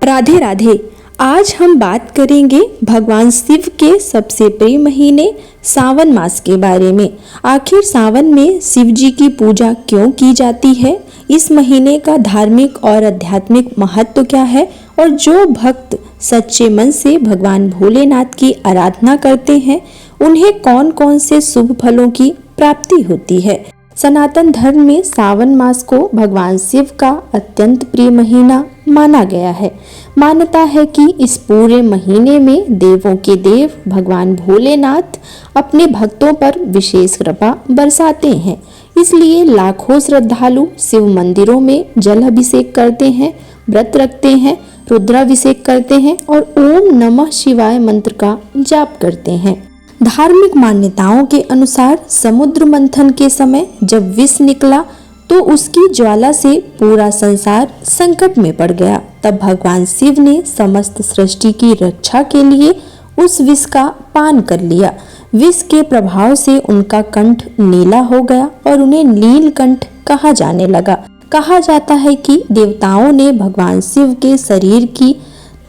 राधे राधे। आज हम बात करेंगे भगवान शिव के सबसे प्रिय महीने सावन मास के बारे में। आखिर सावन में शिव जी की पूजा क्यों की जाती है, इस महीने का धार्मिक और आध्यात्मिक महत्व क्या है और जो भक्त सच्चे मन से भगवान भोलेनाथ की आराधना करते हैं उन्हें कौन कौन से शुभ फलों की प्राप्ति होती है। सनातन धर्म में सावन मास को भगवान शिव का अत्यंत प्रिय महीना माना गया है। मान्यता है कि इस पूरे महीने में देवों के देव भगवान भोलेनाथ अपने भक्तों पर विशेष कृपा बरसाते हैं। इसलिए लाखों श्रद्धालु शिव मंदिरों में जल अभिषेक करते हैं, व्रत रखते हैं, रुद्राभिषेक करते हैं और ओम नमः शिवाय मंत्र का जाप करते हैं। धार्मिक मान्यताओं के अनुसार समुद्र मंथन के समय जब विष निकला तो उसकी ज्वाला से पूरा संसार संकट में पड़ गया। तब भगवान शिव ने समस्त सृष्टि की रक्षा के लिए उस विष का पान कर लिया। विष के प्रभाव से उनका कंठ नीला हो गया और उन्हें नीलकंठ कहा जाने लगा। कहा जाता है कि देवताओं ने भगवान शिव के शरीर की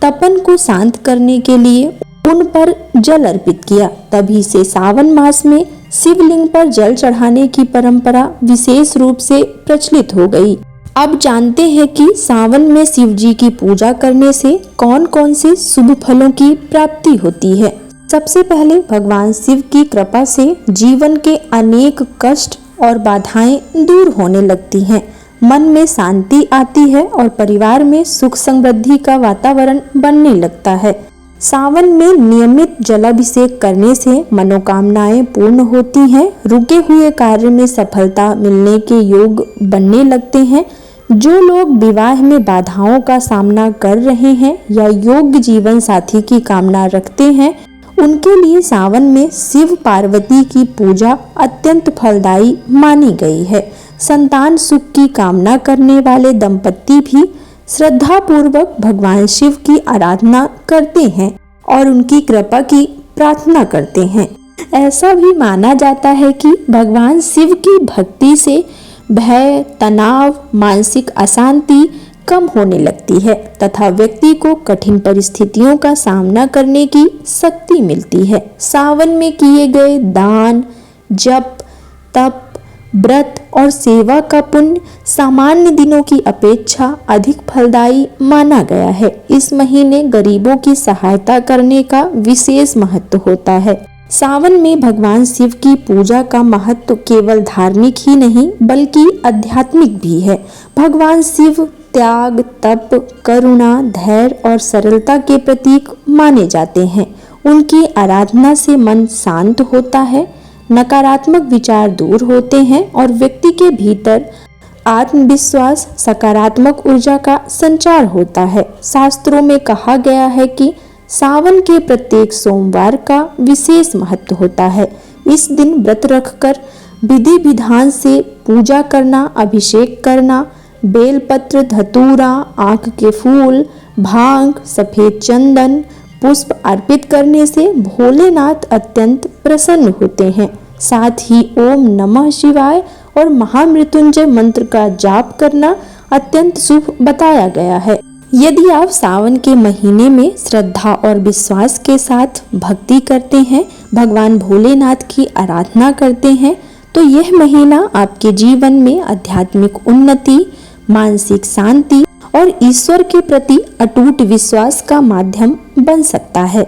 तपन को शांत करने के लिए उन पर जल अर्पित किया। तभी से सावन मास में शिवलिंग पर जल चढ़ाने की परंपरा विशेष रूप से प्रचलित हो गई। अब जानते हैं कि सावन में शिव जी की पूजा करने से कौन कौन से शुभ फलों की प्राप्ति होती है। सबसे पहले भगवान शिव की कृपा से जीवन के अनेक कष्ट और बाधाएं दूर होने लगती हैं। मन में शांति आती है और परिवार में सुख समृद्धि का वातावरण बनने लगता है। सावन में नियमित जलाभिषेक करने से मनोकामनाएं पूर्ण होती हैं, रुके हुए कार्य में सफलता मिलने के योग बनने लगते हैं। जो लोग विवाह में बाधाओं का सामना कर रहे हैं या योग्य जीवन साथी की कामना रखते हैं उनके लिए सावन में शिव पार्वती की पूजा अत्यंत फलदायी मानी गई है। संतान सुख की कामना करने वाले दंपत्ति भी श्रद्धा पूर्वक भगवान शिव की आराधना करते हैं और उनकी कृपा की प्रार्थना करते हैं। ऐसा भी माना जाता है कि भगवान शिव की भक्ति से भय, तनाव, मानसिक अशांति कम होने लगती है तथा व्यक्ति को कठिन परिस्थितियों का सामना करने की शक्ति मिलती है। सावन में किए गए दान, जप, तप, व्रत और सेवा का पुण्य सामान्य दिनों की अपेक्षा अधिक फलदायी माना गया है। इस महीने गरीबों की सहायता करने का विशेष महत्व होता है। सावन में भगवान शिव की पूजा का महत्व केवल धार्मिक ही नहीं बल्कि आध्यात्मिक भी है। भगवान शिव त्याग, तप, करुणा, धैर्य और सरलता के प्रतीक माने जाते हैं। उनकी आराधना से मन शांत होता है, नकारात्मक विचार दूर होते हैं और व्यक्ति के भीतर आत्मविश्वास, सकारात्मक ऊर्जा का संचार होता है। शास्त्रों में कहा गया है कि सावन के प्रत्येक सोमवार का विशेष महत्व होता है। इस दिन व्रत रखकर विधि विधान से पूजा करना, अभिषेक करना, बेलपत्र, धतूरा, आँख के फूल, भांग, सफेद चंदन, पुष्प अर्पित करने से भोलेनाथ अत्यंत प्रसन्न होते हैं। साथ ही ओम नमः शिवाय और महामृत्युंजय मंत्र का जाप करना अत्यंत शुभ बताया गया है। यदि आप सावन के महीने में श्रद्धा और विश्वास के साथ भक्ति करते हैं, भगवान भोलेनाथ की आराधना करते हैं तो यह महीना आपके जीवन में आध्यात्मिक उन्नति, मानसिक शांति और ईश्वर के प्रति अटूट विश्वास का माध्यम बन सकता है।